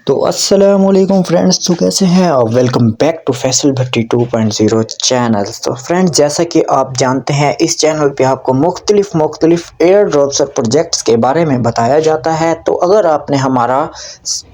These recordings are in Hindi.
तो अस्सलामुअलैकुम फ्रेंड्स, तो कैसे हैं आप। Welcome back to Faisal Bhatti 2.0 channel. तो फ्रेंड्स, जैसा कि आप जानते हैं इस चैनल पे आपको मुख्तलिफ एयर ड्रॉप्स और प्रोजेक्ट्स के बारे में बताया जाता है। तो अगर आपने हमारा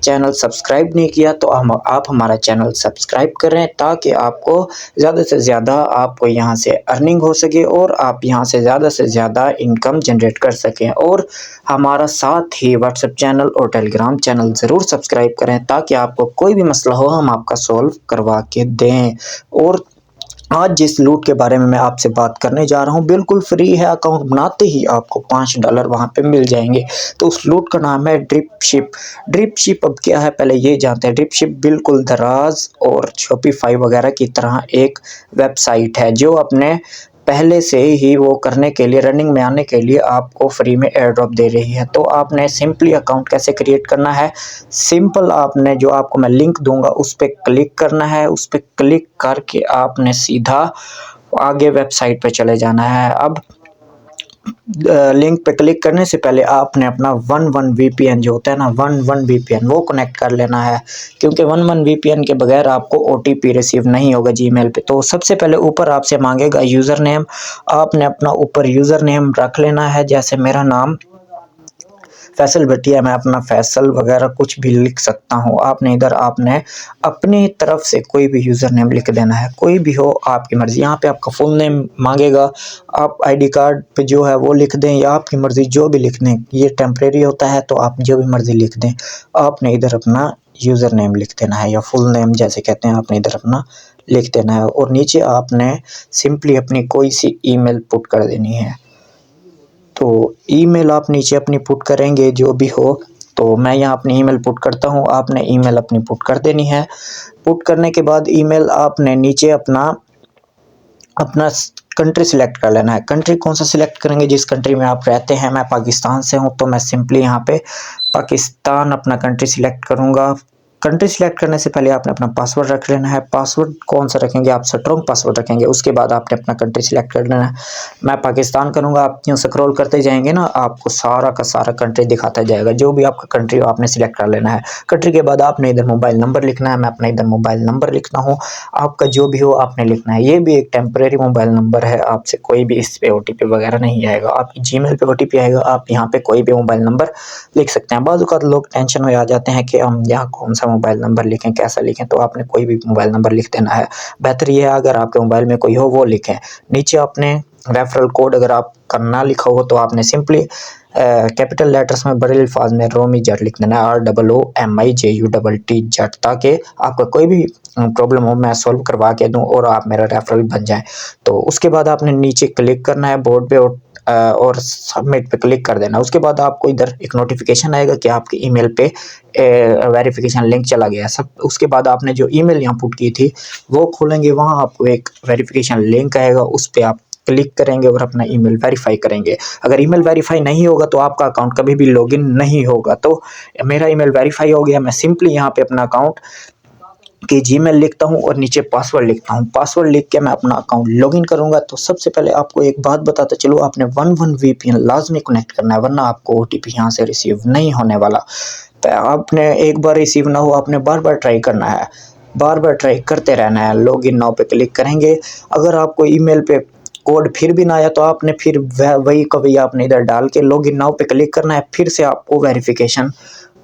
चैनल सब्सक्राइब नहीं किया तो आप हमारा चैनल सब्सक्राइब करें ताकि आपको ज़्यादा से ज़्यादा आपको यहाँ से अर्निंग हो सके और आप यहाँ से ज़्यादा इनकम जनरेट कर सकें। और हमारा साथ ही व्हाट्सएप चैनल और टेलीग्राम चैनल ज़रूर सब्सक्राइब करें ताकि आपको कोई भी मसला हो हम आपका सॉल्व करवा के दें। और आज जिस लूट के बारे में मैं आपसे बात करने जा रहा हूं बिल्कुल फ्री है। अकाउंट बनाते ही आपको $5 वहां पे मिल जाएंगे। तो उस लूट का नाम है ड्रिप शिप। अब क्या है पहले ये जानते हैं। ड्रिप शिप बिल्कुल दराज और शॉपिफाई वगैरह की तरह एक वेबसाइट है जो अपने पहले से ही वो करने के लिए रनिंग में आने के लिए आपको फ्री में एयर ड्रॉप दे रही है। तो आपने सिंपली अकाउंट कैसे क्रिएट करना है, सिंपल आपने जो आपको मैं लिंक दूंगा उस पर क्लिक करना है। उस पर क्लिक करके आपने सीधा आगे वेबसाइट पे चले जाना है। अब लिंक पे क्लिक करने से पहले आपने अपना 11 VPN जो होता है ना 11 VPN वो कनेक्ट कर लेना है, क्योंकि 11 VPN के बगैर आपको OTP रिसीव नहीं होगा जीमेल पे। तो सबसे पहले ऊपर आपसे मांगेगा यूज़र नेम। आपने अपना ऊपर यूज़र नेम रख लेना है, जैसे मेरा नाम फैसल भट्टिया, मैं अपना फैसल वगैरह कुछ भी लिख सकता हूँ। आपने अपनी तरफ से कोई भी यूज़र नेम लिख देना है, कोई भी हो आपकी मर्ज़ी। यहाँ पे आपका फुल नेम मांगेगा, आप ID कार्ड पे जो है वो लिख दें या आपकी मर्ज़ी जो भी लिख दें। ये टेम्परेरी होता है तो आप जो भी मर्ज़ी लिख दें। आपने इधर अपना यूज़र नेम लिख देना है या फुल नेम जैसे कहते हैं, आपने इधर अपना लिख देना है। और नीचे आपने सिंपली अपनी कोई सी ईमेल पुट कर देनी है। तो ईमेल आप नीचे अपनी पुट करेंगे जो भी हो। तो मैं यहाँ अपनी ईमेल पुट करता हूँ, आपने ईमेल अपनी पुट कर देनी है। पुट करने के बाद ईमेल आपने नीचे अपना कंट्री सिलेक्ट कर लेना है। कंट्री कौन सा सिलेक्ट करेंगे, जिस कंट्री में आप रहते हैं। मैं पाकिस्तान से हूँ तो मैं सिंपली यहाँ पे पाकिस्तान अपना कंट्री सिलेक्ट करूँगा। कंट्री सिलेक्ट करने से पहले आपने अपना पासवर्ड रख लेना है। पासवर्ड कौन सा रखेंगे, आप स्ट्रॉन्ग पासवर्ड रखेंगे। उसके बाद आपने अपना कंट्री सिलेक्ट कर लेना है। मैं पाकिस्तान करूँगा। आप यूँ स्क्रॉल करते जाएंगे ना, आपको सारा का सारा कंट्री दिखाता जाएगा। जो भी आपका कंट्री हो आपने सिलेक्ट कर लेना है। कंट्री के बाद आपने इधर मोबाइल नंबर लिखना है। मैं अपना इधर मोबाइल नंबर लिखता हूँ, आपका जो भी हो आपने लिखना है। ये भी एक टेम्परेरी मोबाइल नंबर है, आपसे कोई भी इस पे OTP वगैरह नहीं आएगा। आपकी जीमेल पे OTP आएगा, आप यहाँ पे कोई भी मोबाइल नंबर लिख सकते हैं। बाज़ औक़ात लोग टेंशन में आ जाते हैं कि हम यहाँ कौन सा मोबाइल नंबर लिखें, कैसा लिखें। तो आपने कोई भी मोबाइल नंबर लिख देना है। बेहतर ये है अगर आपके मोबाइल में कोई हो वो लिखें। नीचे आपने रेफरल कोड अगर आपका ना लिखा हो तो आपने सिंपली कैपिटल लेटर्स में बड़े अल्फाज में रोमी जट लिख देना है, ROOMIJUTT जट, ताकि आपका कोई भी प्रॉब्लम हो मैं सॉल्व करवा के दूं और आप मेरा रेफरल बन जाएं। तो उसके बाद आपने नीचे क्लिक करना है बोर्ड पे और सबमिट पे क्लिक कर देना। उसके बाद आपको इधर एक नोटिफिकेशन आएगा कि आपके ईमेल पे वेरिफिकेशन लिंक चला गया सब। उसके बाद आपने जो ईमेल यहाँ पुट की थी वो खोलेंगे, वहाँ आपको एक वेरिफिकेशन लिंक आएगा, उस पर आप क्लिक करेंगे और अपना ईमेल वेरीफाई करेंगे। अगर ईमेल वेरीफाई नहीं होगा तो आपका अकाउंट कभी भी लॉगिन नहीं होगा। तो मेरा ईमेल वेरीफाई हो गया। मैं सिंपली यहाँ पे अपना अकाउंट कि जीमेल लिखता हूँ और नीचे पासवर्ड लिखता हूँ। पासवर्ड लिख के मैं अपना अकाउंट लॉगिन करूँगा। तो सबसे पहले आपको एक बात बताता चलो, आपने 11 VPN लाजमी कनेक्ट करना है, वरना आपको OTP यहाँ से रिसीव नहीं होने वाला। तो आपने एक बार रिसीव ना हो, आपने बार बार ट्राई करना है, बार बार ट्राई करते रहना है। लॉगिन नाउ पे क्लिक करेंगे। अगर आपको ईमेल पे कोड फिर भी ना आया तो आपने फिर वही कभी आपने इधर डाल के लॉगिन नाउ पे क्लिक करना है। फिर से आपको वेरिफिकेशन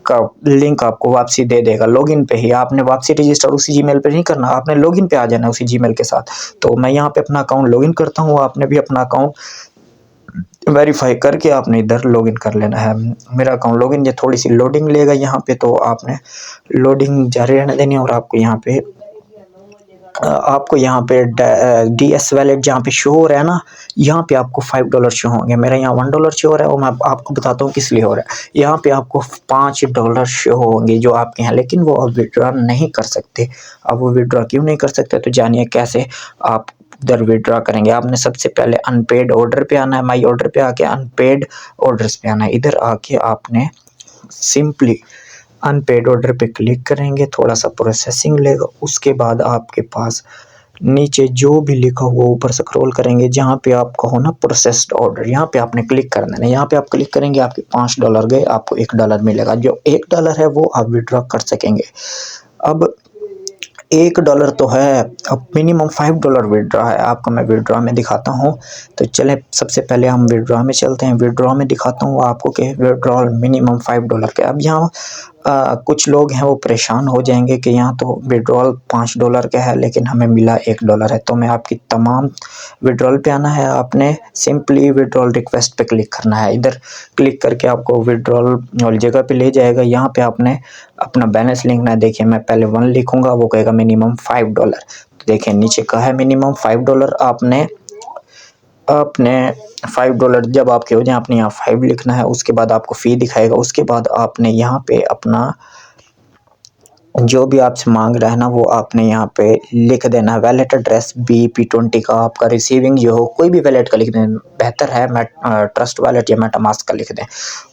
का लिंक आपको वापसी दे देगा। लॉगिन पे ही आपने वापसी रजिस्टर उसी जीमेल पे नहीं करना, आपने लॉगिन पे आ जाना उसी जीमेल के साथ। तो मैं यहाँ पे अपना अकाउंट लॉगिन करता हूँ, आपने भी अपना अकाउंट वेरीफाई करके आपने इधर लॉगिन कर लेना है। मेरा अकाउंट लॉगिन ये थोड़ी सी लोडिंग लेगा यहाँ पे, तो आपने लोडिंग जारी रहने देनी है। और आपको यहाँ पे DS वैलेट जहाँ पे शो हो रहा है ना, यहाँ पे आपको $5 शो होंगे। मेरा यहाँ $1 शो हो रहा है और मैं आपको बताता हूँ किस लिए हो रहा है। यहाँ पे आपको $5 शो होंगे जो आपके हैं, लेकिन वो आप विड्रॉ नहीं कर सकते। अब वो विड्रॉ क्यों नहीं कर सकते, तो जानिए कैसे आप उधर विड्रॉ करेंगे। आपने सबसे पहले अनपेड ऑर्डर पे आना है, माई ऑर्डर पे आके अनपेड ऑर्डर्स पे आना है। इधर आके आपने सिंपली अनपेड ऑर्डर पे क्लिक करेंगे, थोड़ा सा प्रोसेसिंग लेगा। उसके बाद आपके पास नीचे जो भी लिखा हुआ ऊपर स्क्रॉल करेंगे, जहाँ पे आपका हो ना प्रोसेस्ड ऑर्डर, यहाँ पे आपने क्लिक कर देना है। यहाँ पे आप क्लिक करेंगे, आपके $5 गए, आपको $1 मिलेगा। जो $1 है वो आप विड्रॉ कर सकेंगे। अब $1 तो है, अब मिनिमम $5 विड्रॉ है आपका। मैं विड्रॉ में दिखाता हूँ। तो चलें, सबसे पहले हम विड्रॉ में चलते हैं। विड्रॉ में दिखाता हूँ आपको कि विड्रॉल मिनिमम $5 के। अब यहाँ कुछ लोग हैं वो परेशान हो जाएंगे कि यहाँ तो विड्रॉल $5 का है लेकिन हमें मिला $1 है। तो मैं आपकी तमाम विड्रॉल पे आना है, आपने सिंपली विड्रॉल रिक्वेस्ट पे क्लिक करना है। इधर क्लिक करके आपको विड्रॉल वाली जगह पे ले जाएगा। यहाँ पे आपने अपना बैलेंस लिखना है। देखिए मैं पहले 1 लिखूंगा, वो कहेगा मिनिमम $5। तो देखिए नीचे का है मिनिमम $5। आपने $5 जब आपके हो जाए, आपने यहाँ 5 लिखना है। उसके बाद आपको फ़ी दिखाएगा। उसके बाद आपने यहाँ पे अपना जो भी आपसे मांग रहा है ना, वो आपने यहाँ पे लिख देना है। वैलेट एड्रेस BEP20 का, आपका रिसीविंग जो हो कोई भी वैलेट का लिख दें, बेहतर है ट्रस्ट वैलेट या मेटामास्क का लिख दें।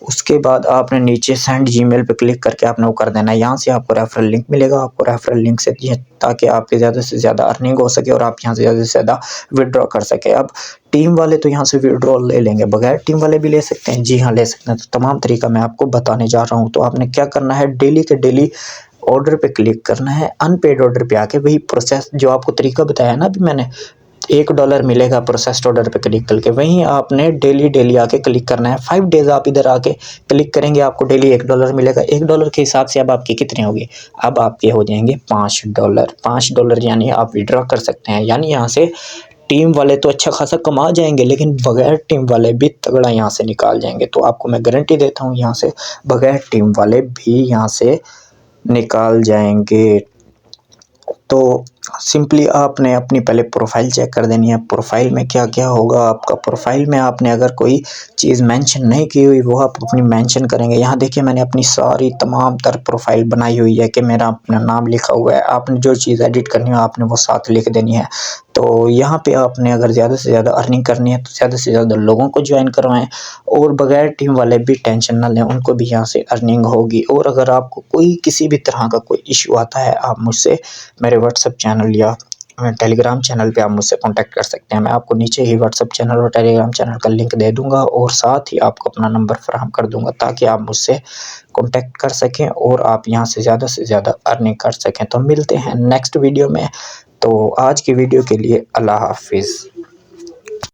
उसके बाद आपने नीचे सेंड जीमेल पे क्लिक करके आपने वो कर देना है। यहाँ से आपको रेफरल लिंक मिलेगा। आपको रेफरल लिंक से ताकि आपके ज़्यादा से ज़्यादा अर्निंग हो सके और आप यहाँ से ज़्यादा से ज़्यादा विड्रॉ कर सके। अब टीम वाले तो यहाँ से विड्रॉ ले लेंगे, बगैर टीम वाले भी ले सकते हैं। जी हाँ, ले सकते हैं। तो तमाम तरीका मैं आपको बताने जा रहा हूँ। तो आपने क्या करना है, डेली के डेली ऑर्डर पे क्लिक करना है। अनपेड ऑर्डर पे आके वही प्रोसेस जो आपको तरीका बताया ना अभी मैंने, $1 मिलेगा प्रोसेस्ड ऑर्डर पे क्लिक करके, वहीं आपने डेली आके क्लिक करना है। 5 डेज आप इधर आके क्लिक करेंगे, आपको डेली $1 मिलेगा। $1 के हिसाब से अब आपके कितने होंगे, अब आपके हो जाएंगे $5। $5 यानी आप विड्रॉ कर सकते हैं। यानी यहाँ से टीम वाले तो अच्छा खासा कमा जाएंगे, लेकिन बगैर टीम वाले भी तगड़ा यहाँ से निकाल जाएंगे। तो आपको मैं गारंटी देता हूँ, यहाँ से बगैर टीम वाले भी यहाँ से निकाल जाएंगे। तो सिंपली आपने अपनी पहले प्रोफाइल चेक कर देनी है। प्रोफाइल में क्या क्या होगा आपका, प्रोफाइल में आपने अगर कोई चीज़ मेंशन नहीं की हुई वो आप अपनी मेंशन करेंगे। यहाँ देखिए मैंने अपनी सारी तमाम तर प्रोफाइल बनाई हुई है कि मेरा अपना नाम लिखा हुआ है। आपने जो चीज़ एडिट करनी हो आपने वो साथ लिख देनी है। तो यहाँ पे आपने अगर ज़्यादा से ज़्यादा अर्निंग करनी है तो ज़्यादा से ज़्यादा लोगों को ज्वाइन करवाएं, और बगैर टीम वाले भी टेंशन ना लें, उनको भी यहाँ से अर्निंग होगी। और अगर आपको कोई किसी भी तरह का कोई इशू आता है, आप मुझसे मेरे व्हाट्सएप चैनल या टेलीग्राम चैनल पे आप मुझसे कांटेक्ट कर सकते हैं। मैं आपको नीचे ही व्हाट्सएप चैनल और टेलीग्राम चैनल का लिंक दे दूंगा, और साथ ही आपको अपना नंबर फराहम कर दूंगा ताकि आप मुझसे कांटेक्ट कर सकें और आप यहाँ से ज़्यादा अर्निंग कर सकें। तो मिलते हैं नेक्स्ट वीडियो में। तो आज की वीडियो के लिए अल्लाह हाफिज़।